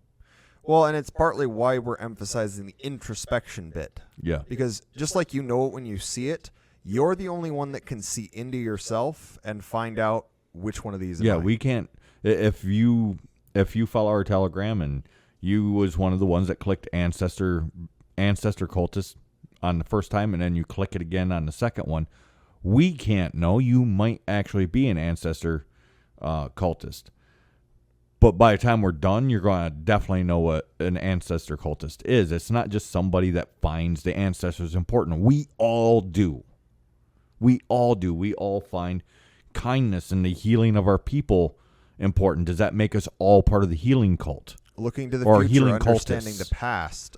Well, and it's partly why we're emphasizing the introspection bit. Yeah. Because just like you know it when you see it, you're the only one that can see into yourself and find out which one of these. Yeah, we can't. If you follow our Telegram and you was one of the ones that clicked ancestor cultist on the first time, and then you click it again on the second one, we can't know. You might actually be an ancestor cultist. But by the time we're done, you're going to definitely know what an ancestor cultist is. It's not just somebody that finds the ancestors important. We all do. We all do. We all find kindness and the healing of our people important. Does that make us all part of the healing cult? Looking to the or future, healing understanding cultists? the past,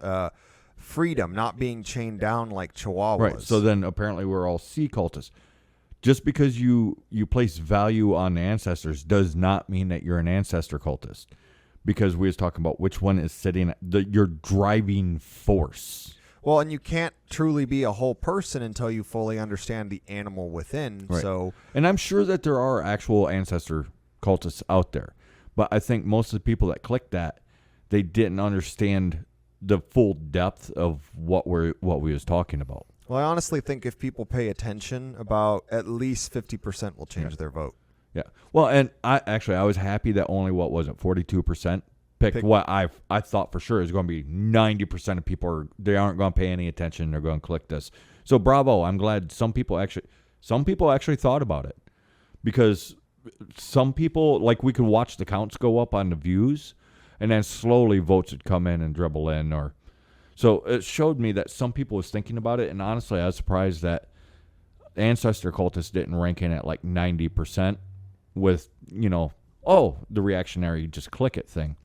freedom, not being chained down like chihuahuas. Right. So then apparently we're all sea cultists. Just because you place value on the ancestors does not mean that you're an ancestor cultist. Because we was talking about which one is sitting your driving force. Well, and you can't truly be a whole person until you fully understand the animal within. Right. So, and I'm sure that there are actual ancestor cultists out there. But I think most of the people that clicked that, they didn't understand the full depth of what we was talking about. well, I honestly think if people pay attention, about at least 50% will change their vote. Yeah. Well, and I was happy that only 42% picked what I thought for sure is going to be 90% of people they aren't going to pay any attention. They're going to click this. So bravo. I'm glad some people actually thought about it, because some people, like, we could watch the counts go up on the views, and then slowly votes would come in and dribble in, so it showed me that some people was thinking about it. And honestly, I was surprised that ancestor cultists didn't rank in at like 90% with, the reactionary just click it thing.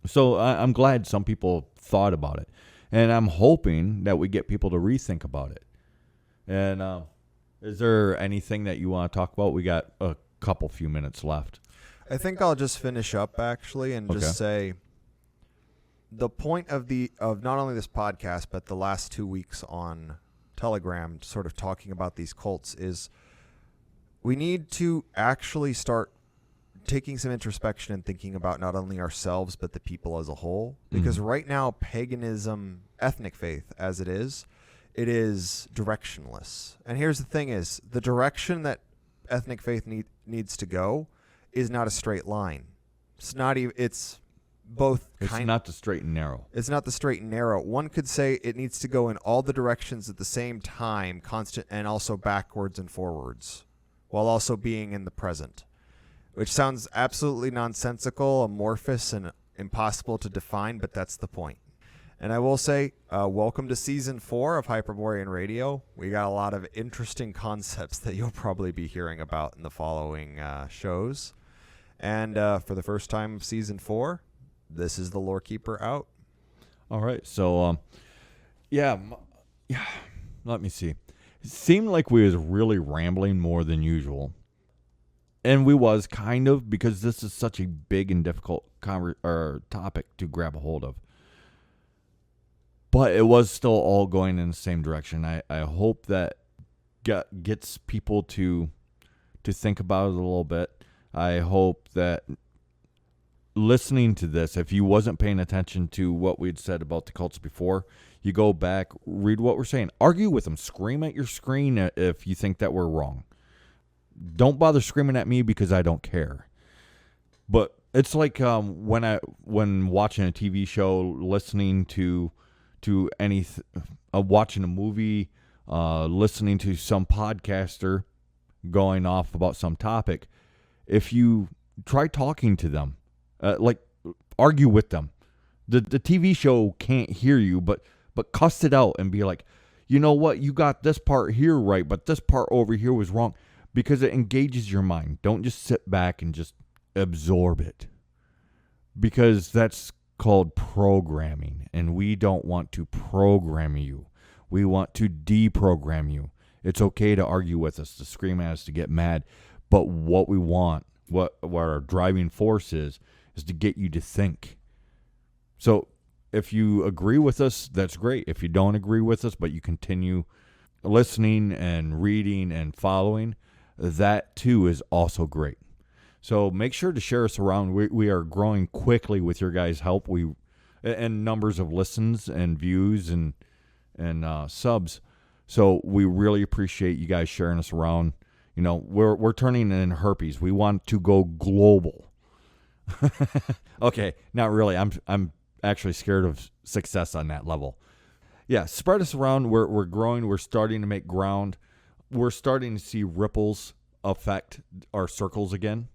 So I'm glad some people thought about it, and I'm hoping that we get people to rethink about it. And is there anything that you want to talk about? We got a few minutes left. I think I'll just finish up actually and just say the point of not only this podcast but the last 2 weeks on Telegram sort of talking about these cults is we need to actually start taking some introspection and thinking about not only ourselves but the people as a whole, because right now paganism, ethnic faith as it is directionless. And here's the thing is the direction that ethnic faith needs to go is not a straight line. It's not even. It's both. It's not the straight and narrow. It's not the straight and narrow. One could say it needs to go in all the directions at the same time, constant, and also backwards and forwards. while also being in the present, which sounds absolutely nonsensical, amorphous, and impossible to define, but that's the point. And I will say, welcome to Season 4 of Hyperborean Radio. We got a lot of interesting concepts that you'll probably be hearing about in the following shows. And for the first time of Season 4, this is the Lore Keeper out. All right, so, yeah, let me see. It seemed like we was really rambling more than usual. And we was kind of, because this is such a big and difficult topic to grab a hold of. But it was still all going in the same direction. I hope that gets people to think about it a little bit. I hope that listening to this, if you wasn't paying attention to what we'd said about the cults before, you go back, read what we're saying. Argue with them. Scream at your screen if you think that we're wrong. Don't bother screaming at me because I don't care. But it's like when watching a TV show, listening to watching a movie, listening to some podcaster going off about some topic. If you try talking to them, like argue with them, the TV show can't hear you, but cuss it out and be like, you know what, you got this part here right, but this part over here was wrong, because it engages your mind. Don't just sit back and just absorb it, because that's called programming, and we don't want to program you. We want to deprogram you. It's okay to argue with us, to scream at us, to get mad, but what we want, what our driving force is to get you to think. So if you agree with us, that's great. If you don't agree with us, but you continue listening and reading and following, that too is also great. So make sure to share us around. We are growing quickly with your guys' help. And numbers of listens and views and subs. So we really appreciate you guys sharing us around. You know, we're turning in herpes. We want to go global. Okay, not really. I'm actually scared of success on that level. Yeah, spread us around. We're growing. We're starting to make ground. We're starting to see ripples affect our circles again.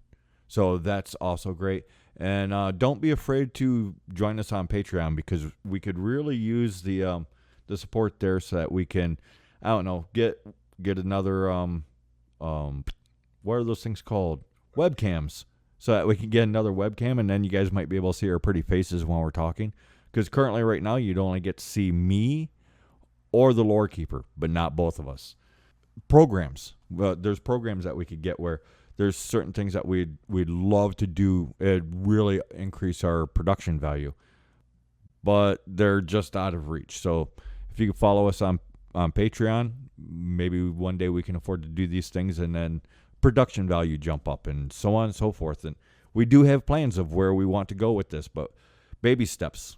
So that's also great. And don't be afraid to join us on Patreon, because we could really use the support there so that we can, I don't know, get another what are those things called? Webcams. So that we can get another webcam, and then you guys might be able to see our pretty faces when we're talking. Because currently right now you'd only get to see me or the Lore Keeper, but not both of us. Programs. There's programs that we could get where there's certain things that we'd love to do. It'd really increase our production value, but they're just out of reach. So if you could follow us on Patreon, maybe one day we can afford to do these things, and then production value jump up, and so on and so forth. And we do have plans of where we want to go with this, but baby steps.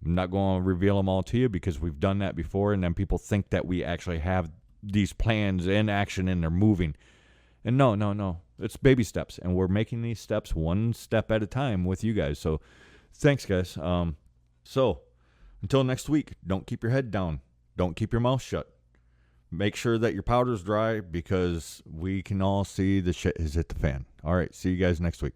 I'm not going to reveal them all to you, because we've done that before, and then people think that we actually have these plans in action and they're moving. And no. It's baby steps, and we're making these steps one step at a time with you guys. So thanks, guys. So until next week, don't keep your head down. Don't keep your mouth shut. Make sure that your powder's dry, because we can all see the shit has hit the fan. All right, see you guys next week.